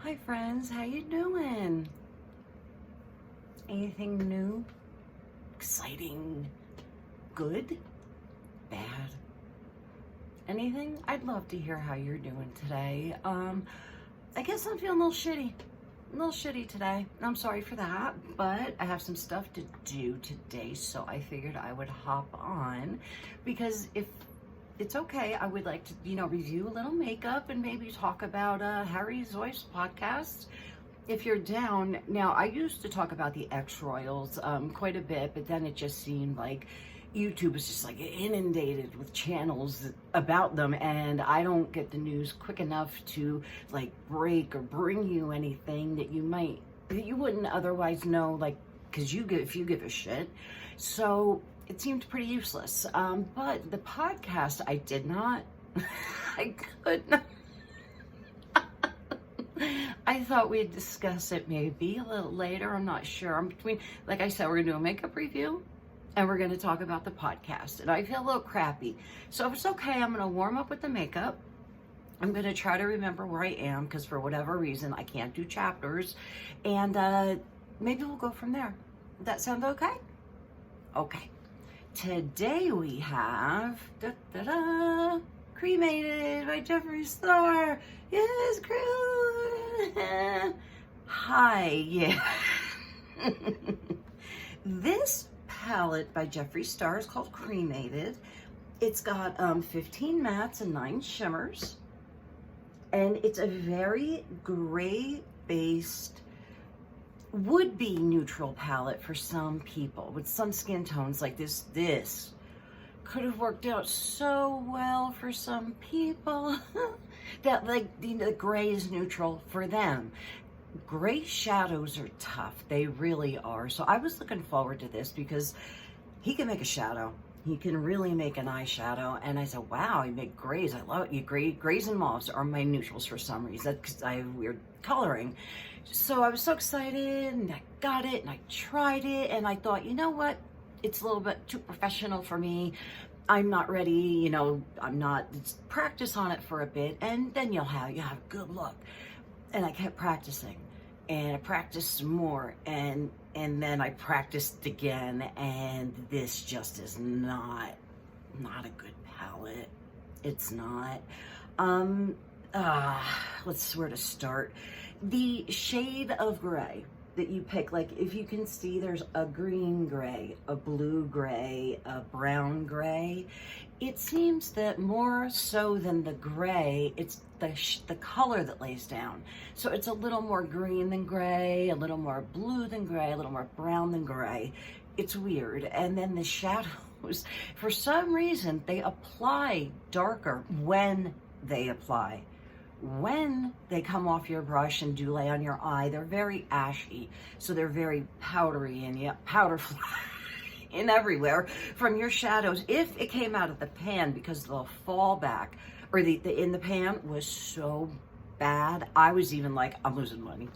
Hi friends, how you doing? Anything new? Exciting? Good? Bad? Anything? I'd love to hear how you're doing today. I guess I'm feeling a little shitty. A little shitty today. I'm sorry for that, but I have some stuff to do today, so I figured I would hop on because if it's okay, I would like to, review a little makeup and maybe talk about Harry Zoif's podcast. If you're down, now I used to talk about the X-Royals quite a bit, but then it just seemed like YouTube was just like inundated with channels about them, and I don't get the news quick enough to like break or bring you anything that you wouldn't otherwise know, like, because if you give a shit. So it seemed pretty useless. But the podcast, I did not, I could not. I thought we'd discuss it maybe a little later. I'm not sure. I'm between, like I said, we're gonna do a makeup review and we're gonna talk about the podcast. And I feel a little crappy. So if it's okay, I'm gonna warm up with the makeup. I'm gonna try to remember where I am because for whatever reason, I can't do chapters. And maybe we'll go from there. Does that sound okay? Okay. Today we have Cremated by Jeffree Star. Yes, crew. Hi, yeah. This palette by Jeffree Star is called Cremated. It's got 15 mattes and 9 shimmers. And it's a very gray-based, would-be neutral palette for some people with some skin tones like this. This could have worked out so well for some people that the gray is neutral for them. Gray shadows are tough. They really are. So I was looking forward to this because he can make a shadow. He can really make an eyeshadow. And I said, wow, you make grays. I love it. Grays and mauves are my neutrals for some reason because I have weird coloring. So I was so excited and I got it and I tried it and I thought, you know what? It's a little bit too professional for me. I'm not ready, practice on it for a bit and then you'll have a good look. And I kept practicing and I practiced some more and then I practiced again, and this just is not a good palette. It's not. Where to start? The shade of gray that you pick, like if you can see, there's a green gray, a blue gray, a brown gray. It seems that more so than the gray, it's the color that lays down. So it's a little more green than gray, a little more blue than gray, a little more brown than gray. It's weird. And then the shadows, for some reason, they apply darker when they apply. When they come off your brush and do lay on your eye, they're very ashy. So they're very powdery and powder fly in everywhere from your shadows. If it came out of the pan, because the fallback or the in the pan was so bad, I was even like, I'm losing money.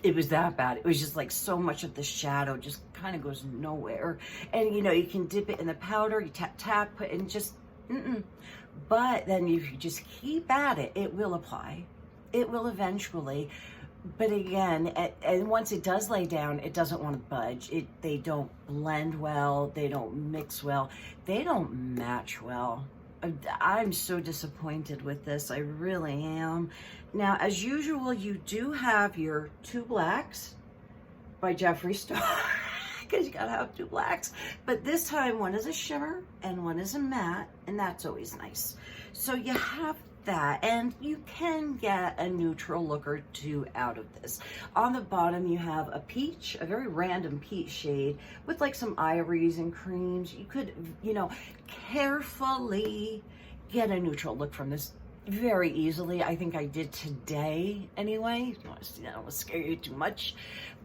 It was that bad. It was just like so much of the shadow just kind of goes nowhere. And you can dip it in the powder, you tap, put and just But then if you just keep at it, it will apply. It will eventually. But again, and once it does lay down, it doesn't want to budge. They don't blend well. They don't mix well. They don't match well. I'm so disappointed with this. I really am. Now, as usual, you do have your 2 blacks by Jeffree Star. Because you gotta have 2 blacks. But this time, one is a shimmer and one is a matte, and that's always nice. So you have that, and you can get a neutral look or 2 out of this. On the bottom, you have a peach, a very random peach shade with like some ivories and creams. You could, carefully get a neutral look from this very easily. I think I did today anyway. I don't want to scare you too much.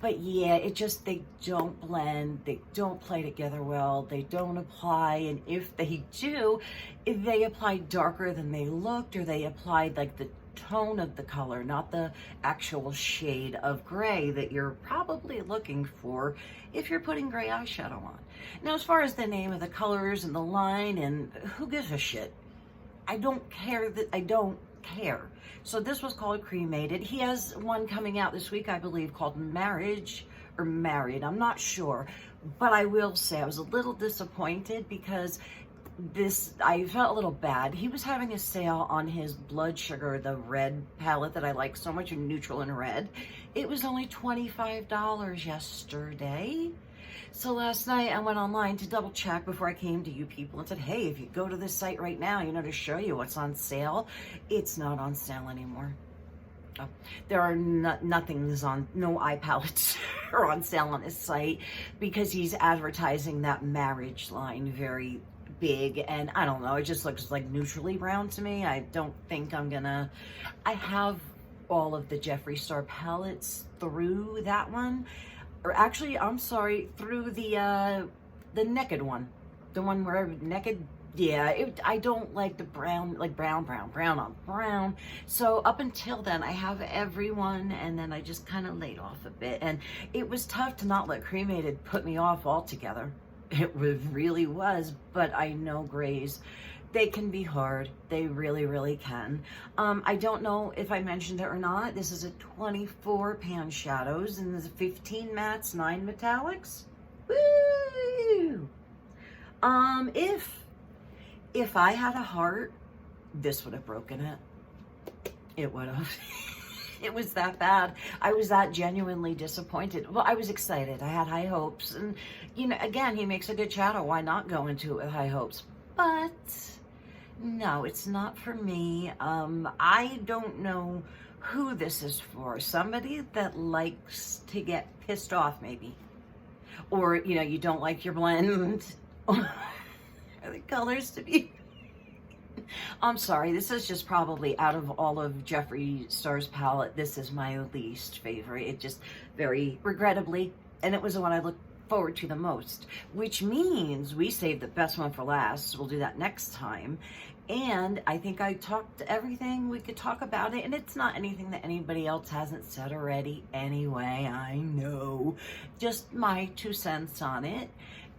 But yeah, they don't blend. They don't play together well. They don't apply. And if they do, if they apply darker than they looked, or they applied like the tone of the color, not the actual shade of gray that you're probably looking for if you're putting gray eyeshadow on. Now, as far as the name of the colors and the line, and who gives a shit? I don't care that I don't care. So this was called Cremated. He has one coming out this week, I believe, called Marriage or Married. I'm not sure. But I will say I was a little disappointed because I felt a little bad. He was having a sale on his blood sugar, the red palette that I like so much, in neutral and red. It was only $25 yesterday. So last night I went online to double check before I came to you people and said, hey, if you go to this site right now, to show you what's on sale, it's not on sale anymore. Oh, there are nothing's on, no eye palettes are on sale on his site because he's advertising that marriage line very big, and I don't know, it just looks like neutrally brown to me. I don't think I have all of the Jeffree Star palettes through that one, or actually, I'm sorry, through the naked one, the one where naked. Yeah, I don't like the brown, like brown on brown. So up until then, I have everyone, and then I just kind of laid off a bit. And it was tough to not let Cremated put me off altogether. It really was, but I know grays, they can be hard. They really, really can. I don't know if I mentioned it or not. This is a 24 pan shadows, and there's 15 mattes, 9 metallics. Woo! If I had a heart, this would have broken it. It would have. It was that bad. I was that genuinely disappointed. Well, I was excited. I had high hopes. And, again, he makes a good shadow. Why not go into it with high hopes? But, no, it's not for me. I don't know who this is for. Somebody that likes to get pissed off, maybe. Or, you don't like your blend. Are the colors to be? I'm sorry, this is just probably out of all of Jeffree Star's palette, this is my least favorite. It just very regrettably, and it was the one I looked forward to the most, which means we saved the best one for last. We'll do that next time. And I think I talked everything we could talk about it, and it's not anything that anybody else hasn't said already anyway. I know, just my 2 cents on it.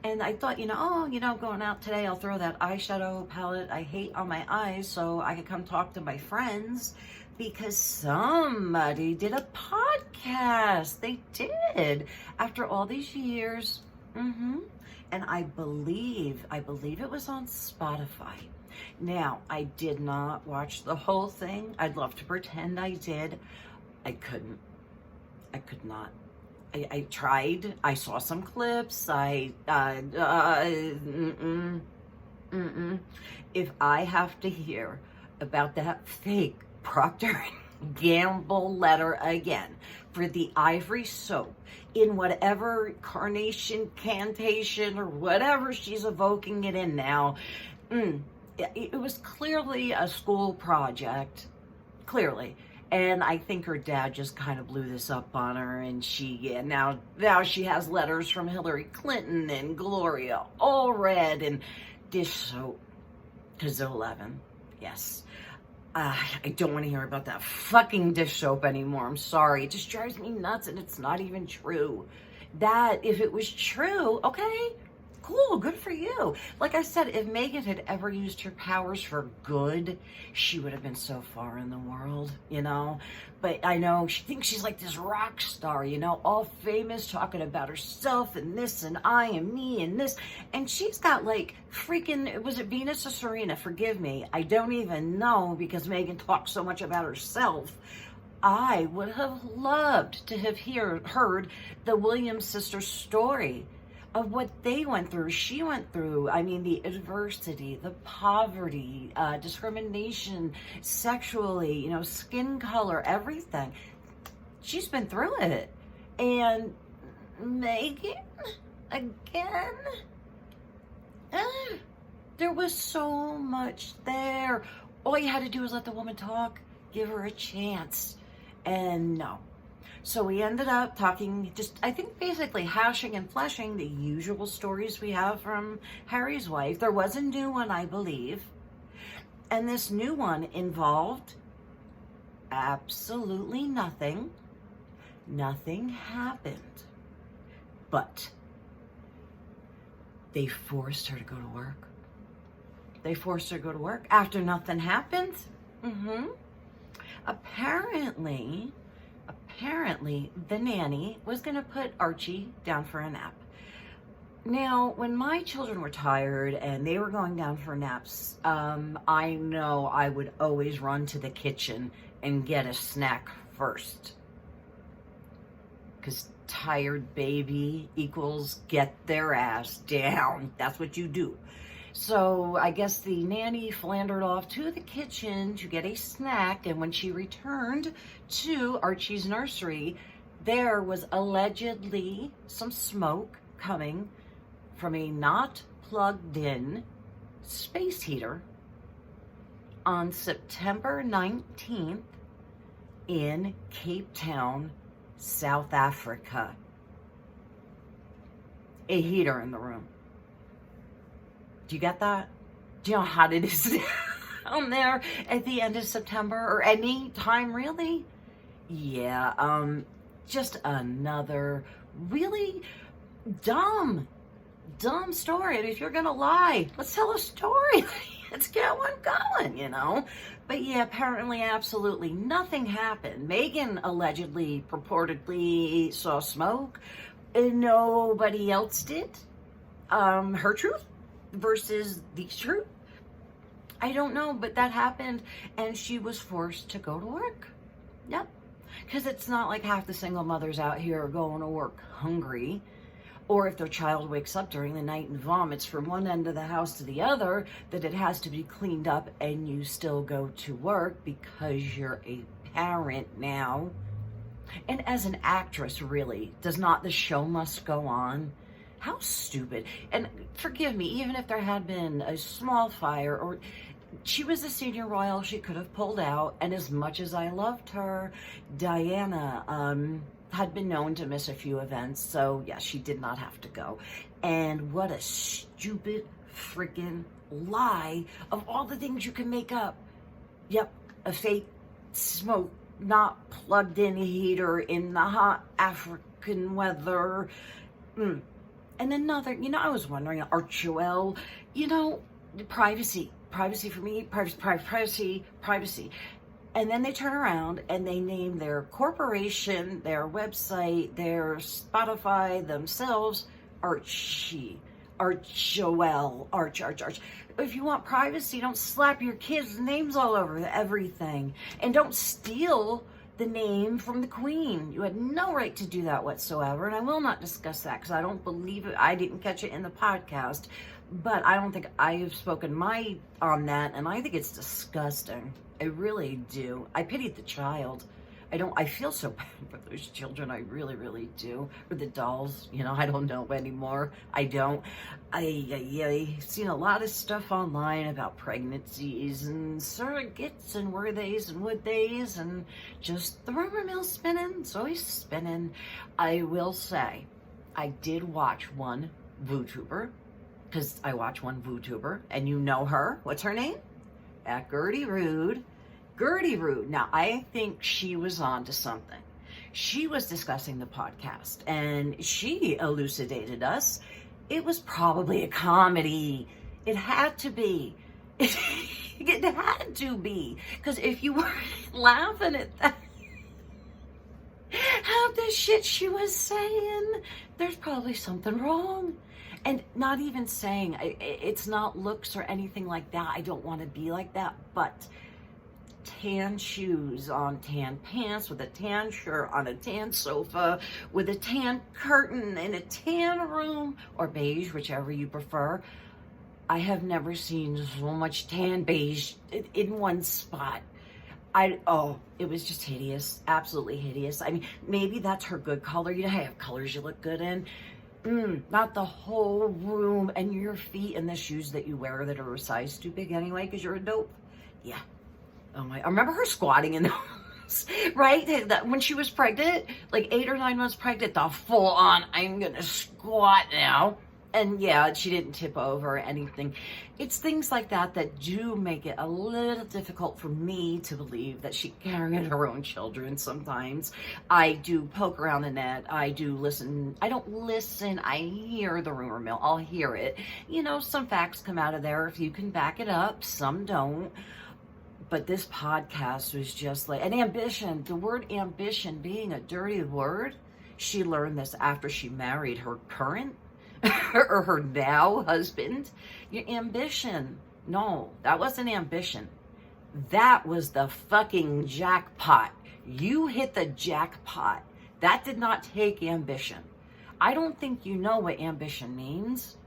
And I thought, going out today, I'll throw that eyeshadow palette I hate on my eyes so I could come talk to my friends, because somebody did a podcast. They did, after all these years. And I believe it was on Spotify. Now, I did not watch the whole thing. I'd love to pretend I did. I could not. I tried. I saw some clips. If I have to hear about that fake Procter & Gamble letter again for the Ivory soap in whatever carnation, cantation, or whatever she's evoking it in now, it was clearly a school project. Clearly. And I think her dad just kind of blew this up on her, and now she has letters from Hillary Clinton and Gloria Allred and dish soap because they're 11. Yes. I don't want to hear about that fucking dish soap anymore. I'm sorry. It just drives me nuts, and it's not even true. That, if it was true, okay, cool, good for you. Like I said, if Megan had ever used her powers for good, she would have been so far in the world, But I know she thinks she's like this rock star, all famous, talking about herself and this and I and me and this. And she's got like freaking, was it Venus or Serena? Forgive me. I don't even know, because Megan talks so much about herself. I would have loved to have heard the Williams sisters' story of what they went through, she went through. I mean, the adversity, the poverty, discrimination, sexually, skin color, everything. She's been through it. And Megan, again, there was so much there. All you had to do was let the woman talk, give her a chance. And no. So we ended up talking, I think basically hashing and fleshing the usual stories we have from Harry's wife. There was a new one, I believe. And this new one involved absolutely nothing. Nothing happened. But they forced her to go to work. They forced her to go to work after nothing happened. apparently, the nanny was going to put Archie down for a nap. Now, when my children were tired and they were going down for naps, I know I would always run to the kitchen and get a snack first. Because tired baby equals get their ass down. That's what you do. So I guess the nanny philandered off to the kitchen to get a snack, and when she returned to Archie's nursery, there was allegedly some smoke coming from a not plugged in space heater on September 19th in Cape Town, South Africa. A heater in the room. Do you get that? Do you know how hot it is down there at the end of September, or any time really? Yeah, just another really dumb story. I mean, if you're gonna lie, let's tell a story. Let's get one going, you know? But yeah, apparently absolutely nothing happened. Megan allegedly, purportedly saw smoke, and nobody else did. Her truth versus the truth, I don't know, but that happened, and she was forced to go to work. Yep. Because it's not like half the single mothers out here are going to work hungry, or if their child wakes up during the night and vomits from one end of the house to the other, that it has to be cleaned up and you still go to work because you're a parent now. And as an actress, really, does not the show must go on? How stupid. And forgive me, even if there had been a small fire, or she was a senior royal, she could have pulled out. And as much as I loved her, Diana had been known to miss a few events. So yeah, she did not have to go. And what a stupid freaking lie of all the things you can make up. Yep, a fake smoke, not plugged in heater in the hot African weather. And another, I was wondering, Archuel, privacy for me, privacy. And then they turn around and they name their corporation, their website, their Spotify, themselves, Archie, Archuel, Arch. If you want privacy, don't slap your kids' names all over everything. And don't steal the name from the Queen. You had no right to do that whatsoever, and I will not discuss that because I don't believe it. I didn't catch it in the podcast, but I don't think I have spoken on that, and I think it's disgusting. I really do. I pitied the child. I feel so bad for those children. I really, really do. Or the dolls, I don't know anymore. I don't. I've seen a lot of stuff online about pregnancies and surrogates and were theys and would theys, and just the rumor mill's spinning. It's always spinning. I will say, I did watch one VooTuber, because I watch one VooTuber, and you know her. What's her name? At Gertie Rude. Now, I think she was on to something. She was discussing the podcast, and she elucidated us. It was probably a comedy. It had to be. It had to be. Because if you were laughing at that, half the shit she was saying, there's probably something wrong. And not even saying, it's not looks or anything like that. I don't want to be like that, but tan shoes on tan pants, with a tan shirt on a tan sofa, with a tan curtain in a tan room, or beige, whichever you prefer. I have never seen so much tan beige in one spot. It was just hideous, absolutely hideous. I mean, maybe that's her good color. I have colors you look good in. Not the whole room, and your feet and the shoes that you wear that are a size too big anyway, because you're a dope. Yeah. Oh my, I remember her squatting in those, right? When she was pregnant, like 8 or 9 months pregnant, the full on, I'm gonna squat now. And yeah, she didn't tip over or anything. It's things like that that do make it a little difficult for me to believe that she carried her own children sometimes. I do poke around the net. I do listen. I don't listen. I hear the rumor mill. I'll hear it. Some facts come out of there if you can back it up. Some don't. But this podcast was just like, and ambition, the word ambition being a dirty word, she learned this after she married her current or her now husband. Your ambition, no, that wasn't ambition. That was the fucking jackpot. You hit the jackpot. That did not take ambition. I don't think you know what ambition means,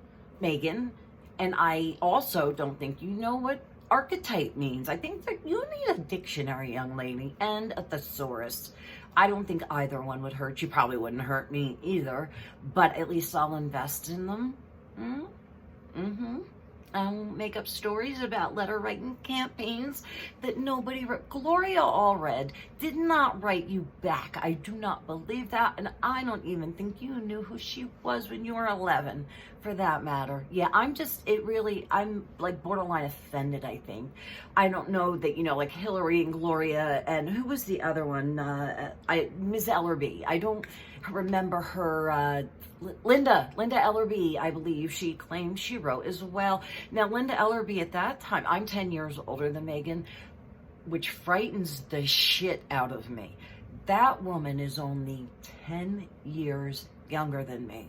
Megan. And I also don't think you know what archetype means. I think that you need a dictionary, young lady, and a thesaurus. I don't think either one would hurt you. Probably wouldn't hurt me either, but at least I'll invest in them. I'll make up stories about letter writing campaigns that nobody wrote. Gloria Allred did not write you back. I do not believe that, and I don't even think you knew who she was when you were 11, for that matter. Yeah, I'm like borderline offended, I think. I don't know that, like Hillary and Gloria, and who was the other one? Ms. Ellerby. I don't remember her. Linda Ellerby, I believe she claimed she wrote as well. Now, Linda Ellerby at that time, I'm 10 years older than Megan, which frightens the shit out of me. That woman is only 10 years younger than me.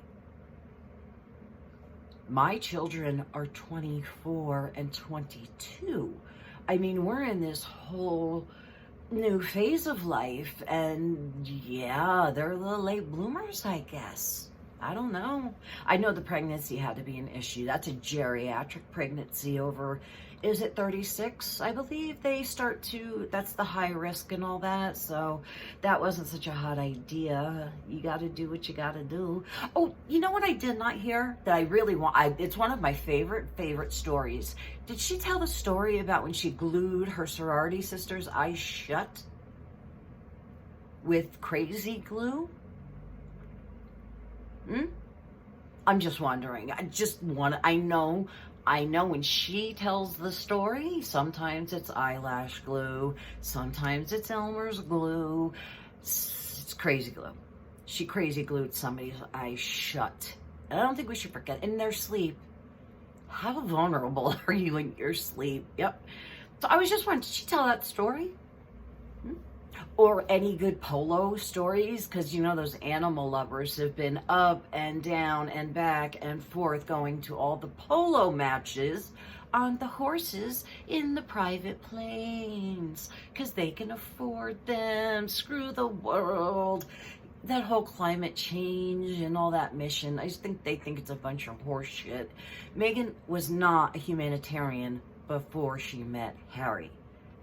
My children are 24 and 22. I mean, we're in this whole new phase of life, and yeah, they're the late bloomers, I guess. I don't know. I know the pregnancy had to be an issue. That's a geriatric pregnancy over, is it 36? I believe they start to, that's the high risk and all that. So that wasn't such a hot idea. You got to do what you got to do. Oh, you know what I did not hear that I really want? It's one of my favorite stories. Did she tell the story about when she glued her sorority sister's eyes shut with crazy glue? I'm just wondering. I know when she tells the story, sometimes it's eyelash glue, sometimes it's Elmer's glue. It's crazy glue. She crazy glued somebody's eyes shut. And I don't think we should forget, in their sleep. How vulnerable are you in your sleep? Yep. So I was just wondering, did she tell that story? Or any good polo stories? Because those animal lovers have been up and down and back and forth going to all the polo matches on the horses in the private planes because they can afford them. Screw the world. That whole climate change and all that mission, I just think they think it's a bunch of horse shit. Megan was not a humanitarian before she met Harry.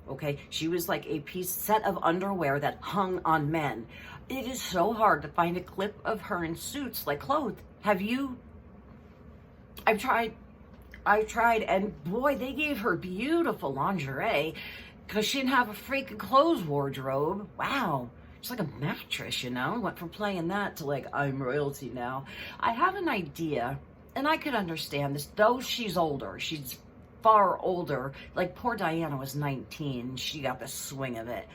Okay, she was like a set of underwear that hung on men. It is so hard to find a clip of her in suits, like clothed. Have you? I've tried, and boy, they gave her beautiful lingerie because she didn't have a freaking clothes wardrobe. Wow, it's like a mattress, Went from playing that to like, I'm royalty now. I have an idea, and I could understand this, though she's older. She's far older. Like poor Diana was 19. She got the swing of it.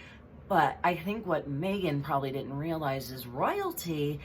But I think what Megan probably didn't realize is royalty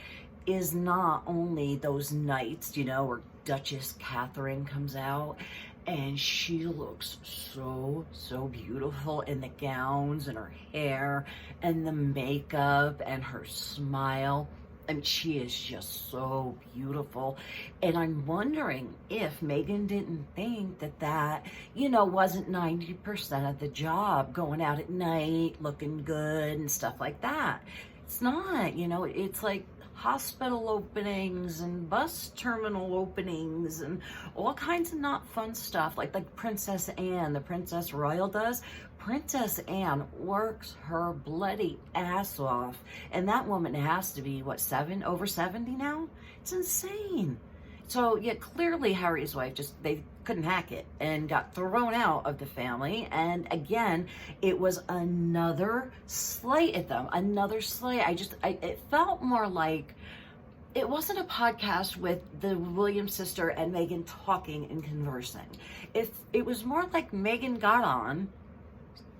is not only those nights, where Duchess Catherine comes out and she looks so beautiful in the gowns and her hair and the makeup and her smile. And she is just so beautiful. And I'm wondering if Megan didn't think that wasn't 90% of the job, going out at night, looking good and stuff like that. It's not, it's like hospital openings and bus terminal openings and all kinds of not fun stuff like Princess Anne, the Princess Royal does. Princess Anne works her bloody ass off, and that woman has to be over 70 now. It's insane. So yeah, clearly Harry's wife they couldn't hack it and got thrown out of the family. And again, it was another slight at them, another slight. It felt more like it wasn't a podcast with the Williams sister and Megan talking and conversing. It was more like Megan got on,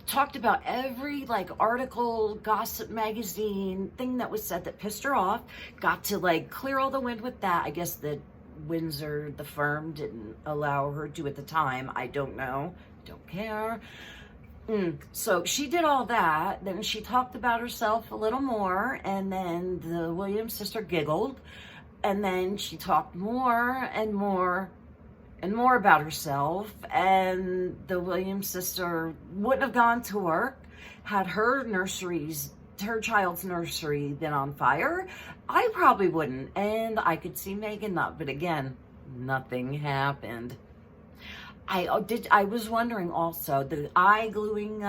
talked about every article, gossip magazine thing that was said that pissed her off, got to clear all the wind with that. I guess that Windsor, the firm, didn't allow her to at the time. I don't know. Don't care. So she did all that. Then she talked about herself a little more, and then the Williams sister giggled, and then she talked more and more and more about herself, and the Williams sister wouldn't have gone to work had her child's nursery been on fire. I probably wouldn't, and I could see Megan not, but again, nothing happened. I was wondering also, the eye gluing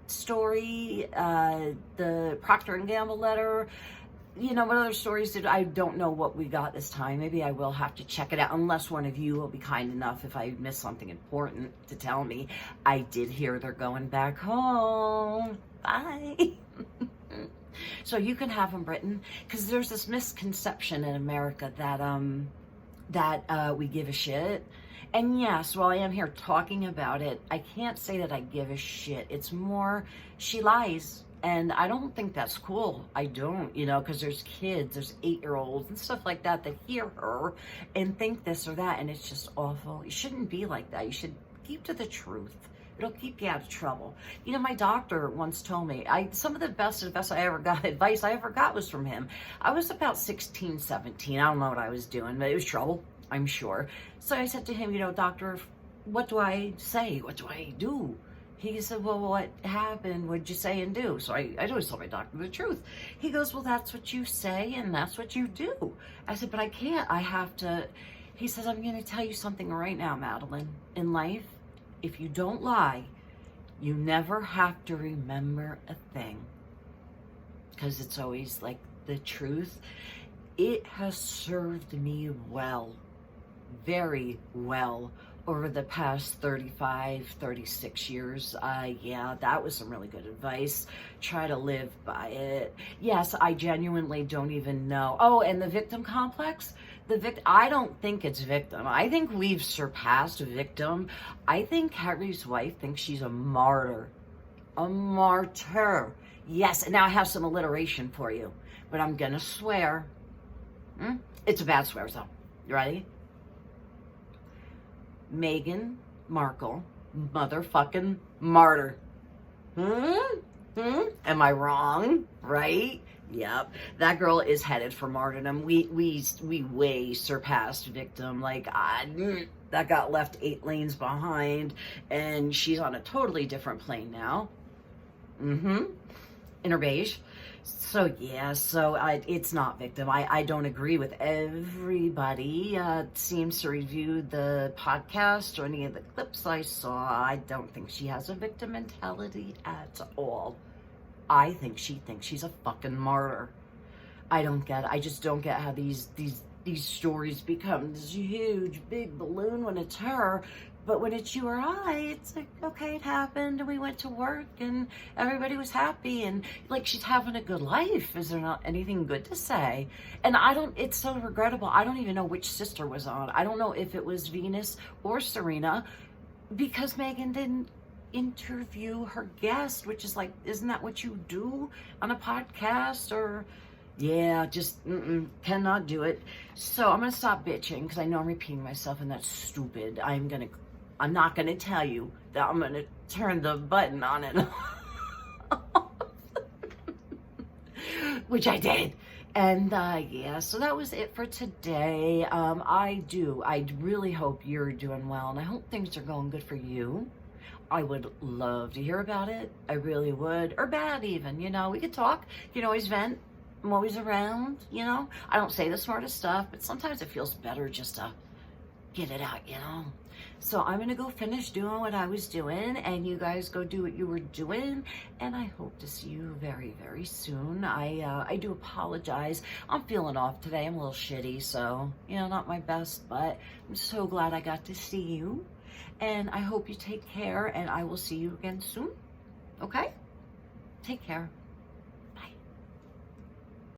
story, the Procter & Gamble letter, what other stories I don't know what we got this time. Maybe I will have to check it out, unless one of you will be kind enough, if I miss something important, to tell me. I did hear they're going back home. Bye. So you can have them, Britain, because there's this misconception in America that we give a shit. And yes, while I am here talking about it, I can't say that I give a shit. It's more, she lies. And I don't think that's cool. I don't, because there's kids, there's 8-year-olds and stuff like that hear her and think this or that. And it's just awful. You shouldn't be like that. You should keep to the truth. It'll keep you out of trouble. My doctor once told me, some of the best advice I ever got was from him. I was about 16, 17. I don't know what I was doing, but it was trouble, I'm sure. So I said to him, doctor, what do I say? What do I do? He said, well, what happened? What'd you say and do? So I always tell my doctor the truth. He goes, well, that's what you say and that's what you do. I said, but I can't. I have to. He says, I'm going to tell you something right now, Madeline. In life, if you don't lie, you never have to remember a thing. Because it's always like the truth. It has served me well, very well, over the past 35, 36 years. Yeah, that was some really good advice. Try to live by it. Yes, I genuinely don't even know. Oh, and the victim complex? I don't think it's victim. I think we've surpassed victim. I think Harry's wife thinks she's a martyr. A martyr. Yes, and now I have some alliteration for you, but I'm gonna swear. It's a bad swear, so, you ready? Meghan Markle, motherfucking martyr. Am I wrong? Right? Yep. That girl is headed for martyrdom. We way surpassed victim. That got left 8 lanes behind, and she's on a totally different plane now. In her beige. So yeah, it's not victim. I don't agree with everybody seems to review the podcast or any of the clips I saw. I don't think she has a victim mentality at all. I think she thinks she's a fucking martyr. I just don't get how these stories become this huge big balloon when it's her. But when it's you or I, it's like, okay, it happened, and we went to work, and everybody was happy, and she's having a good life. Is there not anything good to say? And it's so regrettable. I don't even know which sister was on. I don't know if it was Venus or Serena, because Megan didn't interview her guest, which is isn't that what you do on a podcast? Or yeah, just cannot do it. So I'm gonna stop bitching, because I know I'm repeating myself, and that's stupid. I'm not gonna tell you that I'm gonna turn the button on it, which I did. And yeah, so that was it for today. I really hope you're doing well, and I hope things are going good for you. I would love to hear about it. I really would. Or bad even, we could talk. You can always vent. I'm always around, I don't say the smartest stuff, but sometimes it feels better just to get it out, So I'm going to go finish doing what I was doing, and you guys go do what you were doing, and I hope to see you very, very soon. I do apologize. I'm feeling off today. I'm a little shitty, so, not my best, but I'm so glad I got to see you, and I hope you take care, and I will see you again soon, okay? Take care.